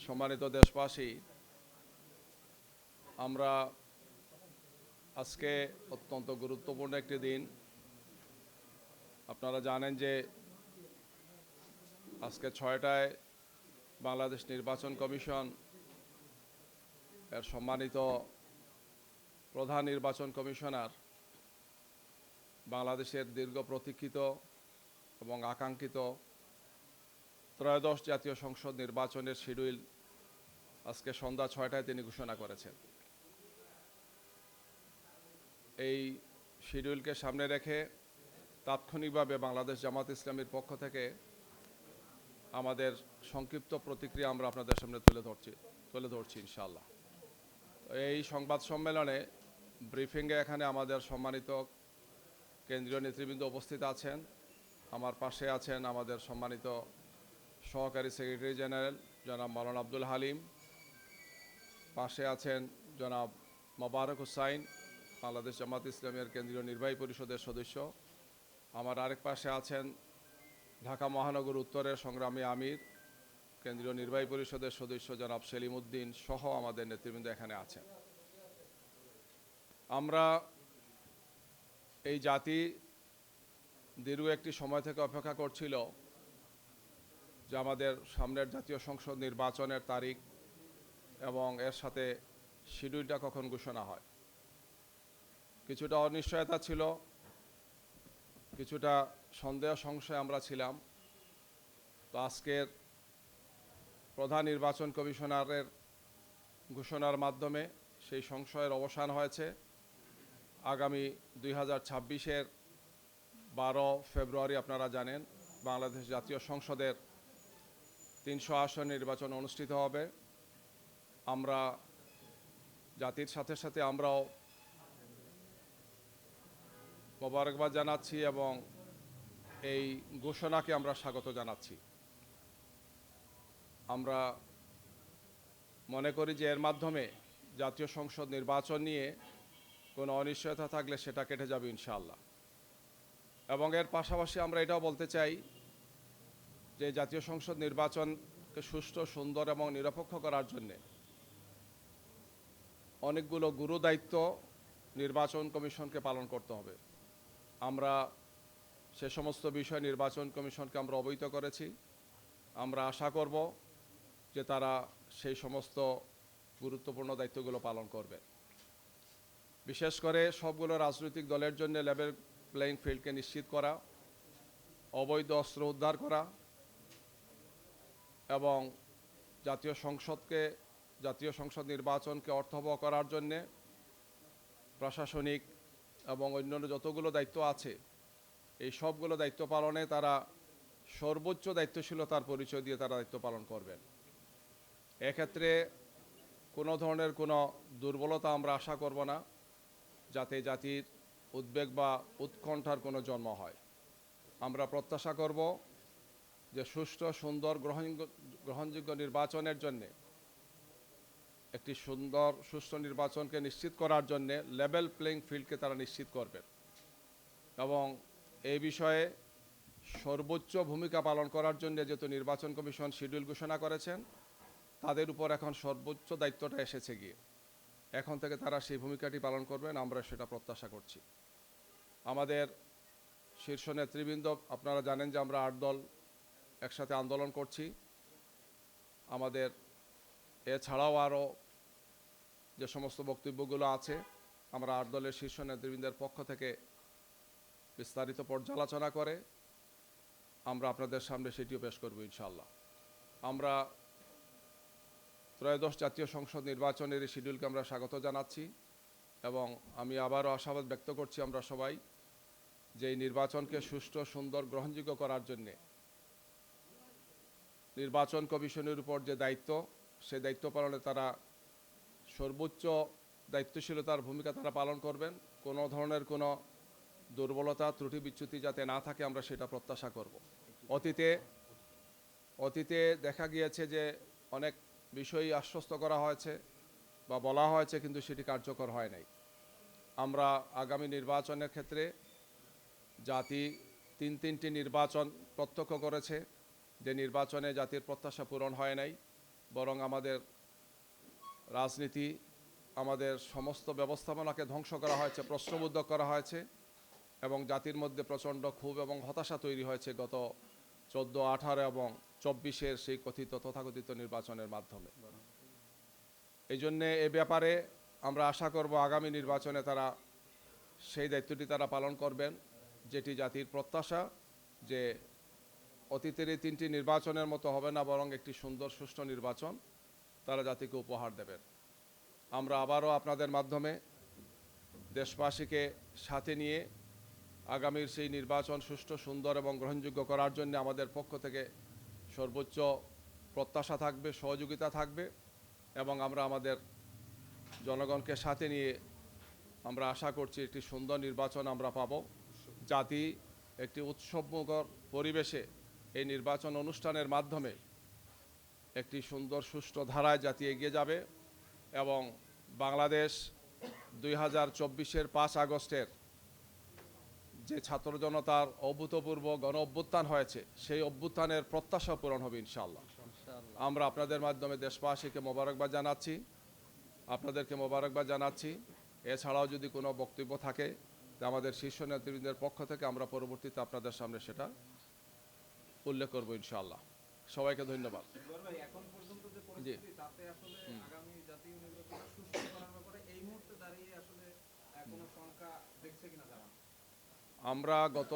সম্মানিত দেশবাসী, আমরা আজকে অত্যন্ত গুরুত্বপূর্ণ একটি দিন। আপনারা জানেন যে আজকে 6টায় বাংলাদেশ নির্বাচন কমিশন এর সম্মানিত প্রধান নির্বাচন কমিশনার বাংলাদেশের দীর্ঘ প্রতীক্ষিত এবং আকাঙ্ক্ষিত ত্রয়োদশ জাতীয় সংসদ নির্বাচনের শিডিউল আজকে সন্ধ্যা 6টায় তিনি ঘোষণা করেছেন। এই শিডিউলকে সামনে রেখে তাৎক্ষণিকভাবে বাংলাদেশ জামাত ইসলামীর পক্ষ থেকে আমাদের সংক্ষিপ্ত প্রতিক্রিয়া আমরা আপনাদের সামনে তুলে ধরছি ইনশাআল্লাহ। এই সংবাদ সম্মেলনে ব্রিফিংয়ে এখানে আমাদের সম্মানিত কেন্দ্রীয় নেতৃবৃন্দ উপস্থিত আছেন। আমার পাশে আছেন আমাদের সম্মানিত সহকারী সেক্রেটারি জেনারেল জনাব মাওলানা আব্দুল হালিম, পাশে আছেন জনাব মোবারক হুসাইন, বাংলাদেশ জামাত ইসলামীর কেন্দ্রীয় নির্বাহী পরিষদের সদস্য। আমার আরেক পাশে আছেন ঢাকা মহানগর উত্তরের সংগ্রামী আমির, কেন্দ্রীয় নির্বাহী পরিষদের সদস্য জনাব সেলিম উদ্দিন সহ আমাদের নেতৃবৃন্দ এখানে আছেন। আমরা এই জাতি দীর্ঘ একটি সময় থেকে অপেক্ষা করছিল যে আমাদের সামনের জাতীয় সংসদ নির্বাচনের তারিখ এবং এর সাথে শিডিউলটা কখন ঘোষণা হয়। কিছুটা অনিশ্চয়তা ছিল, কিছুটা সন্দেহ সংশয় আমরা ছিলাম। তো আজকের প্রধান নির্বাচন কমিশনারের ঘোষণার মাধ্যমে সেই সংশয়ের অবসান হয়েছে। আগামী 2026-এর 12 ফেব্রুয়ারি আপনারা জানেন বাংলাদেশ জাতীয় সংসদের 300 আসন নির্বাচন অনুষ্ঠিত হবে। আমরা জাতির সাথে সাথে আমরাও মোবারকবাদ জানাচ্ছি এবং এই ঘোষণাকে আমরা স্বাগত জানাচ্ছি। আমরা মনে করি যে এর মাধ্যমে জাতীয় সংসদ নির্বাচন নিয়ে কোনো অনিশ্চয়তা থাকলে সেটা কেটে যাবে ইনশাআল্লাহ। এবং এর পাশাপাশি আমরা এটাও বলতে চাই যে জাতীয় সংসদ নির্বাচনকে সুষ্ঠু, সুন্দর এবং নিরপেক্ষ করার জন্যে অনেকগুলো গুরু দায়িত্ব নির্বাচন কমিশনকে পালন করতে হবে। আমরা সে সমস্ত বিষয় নির্বাচন কমিশনকে আমরা অবহিত করেছি। আমরা আশা করব যে তারা সেই সমস্ত গুরুত্বপূর্ণ দায়িত্বগুলো পালন করবে। বিশেষ করে সবগুলো রাজনৈতিক দলের জন্য লেভেল প্লেইং ফিল্ডকে নিশ্চিত করা, অবৈধ অস্ত্র উদ্ধার করা এবং জাতীয় সংসদ নির্বাচনকে অর্থবহ করার জন্যে প্রশাসনিক এবং অন্যান্য যতগুলো দায়িত্ব আছে এই সবগুলো দায়িত্ব পালনে তারা সর্বোচ্চ দায়িত্বশীলতার পরিচয় দিয়ে তারা দায়িত্ব পালন করবেন। এক্ষেত্রে কোনো ধরনের কোনো দুর্বলতা আমরা আশা করব না, যাতে জাতির উদ্বেগ বা উৎকণ্ঠার কোনো জন্ম হয়। আমরা প্রত্যাশা করব যে সুষ্ঠু, সুন্দর, গ্রহণযোগ্য নির্বাচনের জন্যে একটি সুন্দর সুষ্ঠু নির্বাচনকে নিশ্চিত করার জন্যে লেভেল প্লেইং ফিল্ডকে তারা নিশ্চিত করবেন এবং এই বিষয়ে সর্বোচ্চ ভূমিকা পালন করার জন্য যেহেতু নির্বাচন কমিশন শিডিউল ঘোষণা করেছেন, তাদের উপর এখন সর্বোচ্চ দায়িত্বটা এসেছে গিয়ে এখন থেকে তারা সেই ভূমিকাটি পালন করবেন, আমরা সেটা প্রত্যাশা করছি। আমাদের শীর্ষ নেতৃবৃন্দ, আপনারা জানেন যে আমরা 8 দল একসাথে আন্দোলন করছি। আমাদের এছাড়াও আরও যে সমস্ত বক্তব্যগুলো আছে আমরা 8 দলের শীর্ষ নেতৃবৃন্দের পক্ষ থেকে বিস্তারিত পর্যালোচনা করে আমরা আপনাদের সামনে সেটিও পেশ করব ইনশাআল্লাহ। আমরা ত্রয়োদশ জাতীয় সংসদ নির্বাচনের এই শিডিউলকে আমরা স্বাগত জানাচ্ছি এবং আমি আবারও আশাবাদ ব্যক্ত করছি আমরা সবাই যে এই নির্বাচনকে সুষ্ঠু, সুন্দর, গ্রহণযোগ্য করার জন্যে নির্বাচন কমিশনের উপর যে দায়িত্ব, সেই দায়িত্ব পালনে তারা সর্বোচ্চ দায়িত্বশীলতার ভূমিকা তারা পালন করবেন। কোনো ধরনের কোনো দুর্বলতা, ত্রুটি, বিচ্যুতি যাতে না থাকে আমরা সেটা প্রত্যাশা করব। অতীতে দেখা গিয়েছে যে অনেক বিষয়ই আশ্বস্ত করা হয়েছে বা বলা হয়েছে, কিন্তু সেটি কার্যকর হয় নাই। আমরা আগামী নির্বাচনের ক্ষেত্রে জাতি তিনটি নির্বাচন প্রত্যক্ষ করেছে, যে নির্বাচনে জাতির প্রত্যাশা পূরণ হয় নাই। বরং আমাদের রাজনীতি, আমাদের সমস্ত ব্যবস্থাপনাকে ধ্বংস করা হয়েছে, প্রশ্নবুদ্ধ করা হয়েছে এবং জাতির মধ্যে প্রচণ্ড ক্ষোভ এবং হতাশা তৈরি হয়েছে গত 14, 18 এবং 24-এর সেই তথাকথিত নির্বাচনের মাধ্যমে। এই জন্যে এ ব্যাপারে আমরা আশা করব আগামী নির্বাচনে তারা সেই দায়িত্বটি তারা পালন করবেন, যেটি জাতির প্রত্যাশা, যে অতীতের এই 3টি নির্বাচনের মতো হবে না, বরং একটি সুন্দর সুষ্ঠু নির্বাচন তারা জাতিকে উপহার দেবেন। আমরা আবারও আপনাদের মাধ্যমে দেশবাসীকে সাথে নিয়ে আগামীর সেই নির্বাচন সুষ্ঠু, সুন্দর এবং গ্রহণযোগ্য করার জন্য আমাদের পক্ষ থেকে সর্বোচ্চ প্রত্যাশা থাকবে, সহযোগিতা থাকবে এবং আমরা আমাদের জনগণকে সাথে নিয়ে আমরা আশা করছি একটি সুন্দর নির্বাচন আমরা পাব। জাতি একটি উৎসবমুখর পরিবেশে এই নির্বাচন অনুষ্ঠানের মাধ্যমে একটি সুন্দর সুষ্ঠু ধারায় জাতি এগিয়ে যাবে এবং বাংলাদেশ 2024-এর 5 আগস্টের যে ছাত্র জনতার অভূতপূর্ব গণ অভ্যুত্থান হয়েছে, সেই অভ্যুত্থানের প্রত্যাশা পূরণ হবে ইনশাআল্লাহ। আমরা আপনাদের মাধ্যমে দেশবাসীকে মোবারকবাদ জানাচ্ছি, আপনাদেরকে মোবারকবাদ জানাচ্ছি। এছাড়াও যদি কোনো বক্তব্য থাকে আমাদের শীর্ষ নেতৃবৃন্দের পক্ষ থেকে আমরা পরবর্তীতে আপনাদের সামনে সেটা উল্লেখ করব ইনশাআল্লাহ। সবাইকে ধন্যবাদ। এখন পর্যন্ত যে পরিস্থিতি, তাতে আসলে আগামী জাতীয় নির্বাচন সুষ্ঠু করার ব্যাপারে এই মুহূর্তে দাঁড়িয়ে আসলে কোনো শঙ্কা দেখছে কিনা জানান। আমরা গত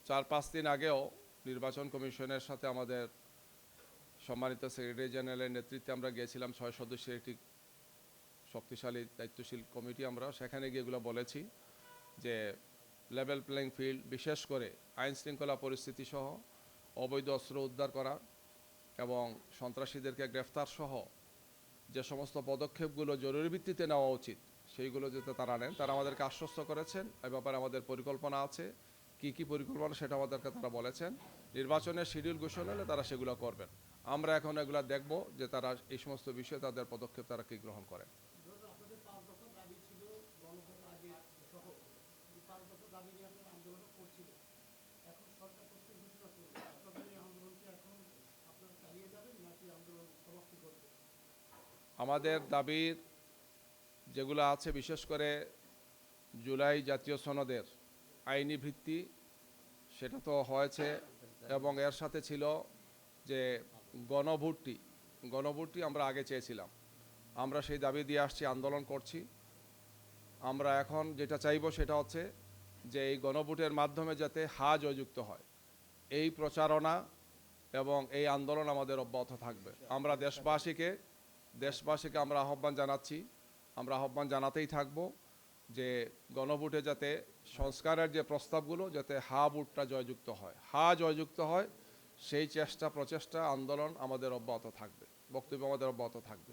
4-5 দিন আগেও নির্বাচন কমিশনের সাথে আমাদের সম্মানিত সেক্রেটারি জেনারেলের নেতৃত্বে আমরা গিয়েছিলাম 6 সদস্যের একটি শক্তিশালী দায়িত্বশীল কমিটি। আমরা সেখানে গিয়ে এগুলো বলেছি যে লেভেল প্লেইং ফিল্ড, বিশেষ করে আইন শৃঙ্খলা পরিস্থিতি সহ অবৈধ অস্ত্র উদ্ধার করা এবং সন্ত্রাসীদেরকে গ্রেফতার সহ যে সমস্ত পদক্ষেপগুলো জরুরি ভিত্তিতে নেওয়া উচিত সেইগুলো যাতে তারা নেন। তারা আমাদেরকে আশ্বস্ত করেছেন, এ ব্যাপারে আমাদের পরিকল্পনা আছে। কি পরিকল্পনা সেটা আমাদেরকে তারা বলেছেন। নির্বাচনের শিডিউল ঘোষণা হলে তারা সেগুলো করবেন। আমরা এখন এগুলো দেখব যে তারা এই সমস্ত বিষয়ে তাদের পদক্ষেপ তারা কী গ্রহণ করেন। আমাদের দাবির যেগুলো আছে, বিশেষ করে জুলাই জাতীয় সনদের আইনি ভিত্তি, সেটা তো হয়েছে এবং এর সাথে ছিল যে গণভোটটি আমরা আগে চেয়েছিলাম। আমরা সেই দাবি দিয়ে আসছি, আন্দোলন করছি। আমরা এখন যেটা চাইব সেটা হচ্ছে যে এই গণভোটের মাধ্যমে যাতে জয়যুক্ত হয়, এই প্রচারণা এবং এই আন্দোলন আমাদের অব্যাহত থাকবে। আমরা দেশবাসীকে আমরা আহ্বান জানাচ্ছি, আমরা আহ্বান জানাতেই থাকব যে গণভোটে যাতে সংস্কারের যে প্রস্তাবগুলো যাতে ভোটটা জয়যুক্ত হয় সেই প্রচেষ্টা আন্দোলন আমাদের অব্যাহত থাকবে, বক্তব্য আমাদের অব্যাহত থাকবে।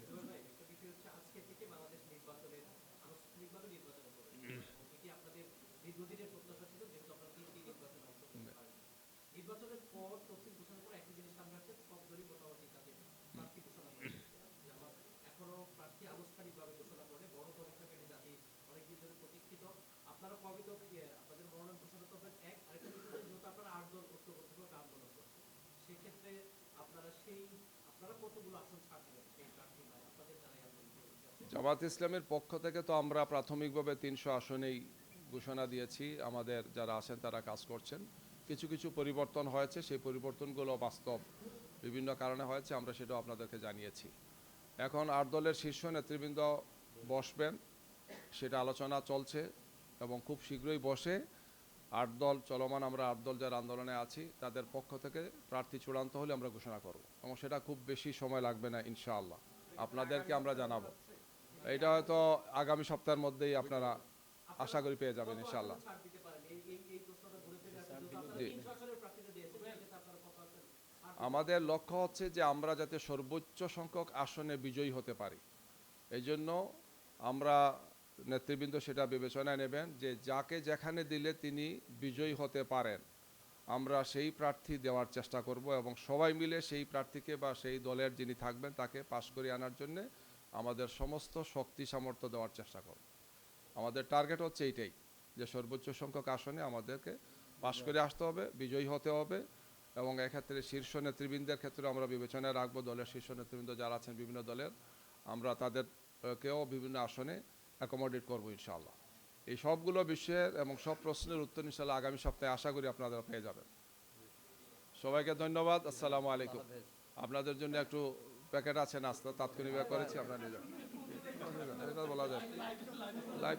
জামাত ইসলামের পক্ষ থেকে তো আমরা প্রাথমিকভাবে 300 আসনেই ঘোষণা দিয়েছি। আমাদের যারা আছেন তারা কাজ করছেন। কিছু পরিবর্তন হয়েছে, সেই পরিবর্তনগুলো বাস্তব বিভিন্ন কারণে হয়েছে, আমরা সেটাও আপনাদেরকে জানিয়েছি। এখন 8 দলের শীর্ষ নেতৃবৃন্দ বসবেন, সেটা আলোচনা চলছে এবং খুব শীঘ্রই বসে 8 দল চলমান, আমরা 8 দল যারা আন্দোলনে আছি তাদের পক্ষ থেকে প্রার্থী চূড়ান্ত হলে আমরা ঘোষণা করব এবং সেটা খুব বেশি সময় লাগবে না ইনশাআল্লাহ। আপনাদেরকে আমরা জানাবো। এটা হয়তো আগামী সপ্তাহের মধ্যেই আপনারা আশা করি পেয়ে যাবেন ইনশাআল্লাহ। জি, আমাদের লক্ষ্য হচ্ছে যে আমরা যাতে সর্বোচ্চ সংখ্যক আসনে বিজয়ী হতে পারি। এই জন্য আমরা নেতৃবৃন্দ সেটা বিবেচনায় নেবেন যে যাকে যেখানে দিলে তিনি বিজয়ী হতে পারেন, আমরা সেই প্রার্থী দেওয়ার চেষ্টা করব এবং সবাই মিলে সেই প্রার্থীকে বা সেই দলের যিনি থাকবেন তাকে পাশ করিয়ে আনার জন্য আমাদের সমস্ত শক্তি সামর্থ্য দেওয়ার চেষ্টা করব। আমাদের টার্গেট হচ্ছে এইটাই যে সর্বোচ্চ সংখ্যক আসনে আমাদেরকে পাশ করে আসতে হবে, বিজয়ী হতে হবে এবং এক্ষেত্রে শীর্ষ নেতৃবৃন্দের ক্ষেত্রে আমরা বিবেচনায় রাখবো। দলের শীর্ষ নেতৃবৃন্দ যারা আছেন বিভিন্ন দলের, আমরা তাদেরকেও বিভিন্ন আসনে অ্যাকোমোডেট করবো ইনশাআল্লাহ। এই সবগুলো বিষয়ের এবং সব প্রশ্নের উত্তর ইনশাআল্লাহ আগামী সপ্তাহে আশা করি আপনারা পেয়ে যাবেন। সবাইকে ধন্যবাদ। আসসালামু আলাইকুম। আপনাদের জন্য একটু প্যাকেট আছে নাস্তা, তাৎক্ষণিক করেছি, আপনারা নিয়ে যান। এটা বলা যায় লাইভ।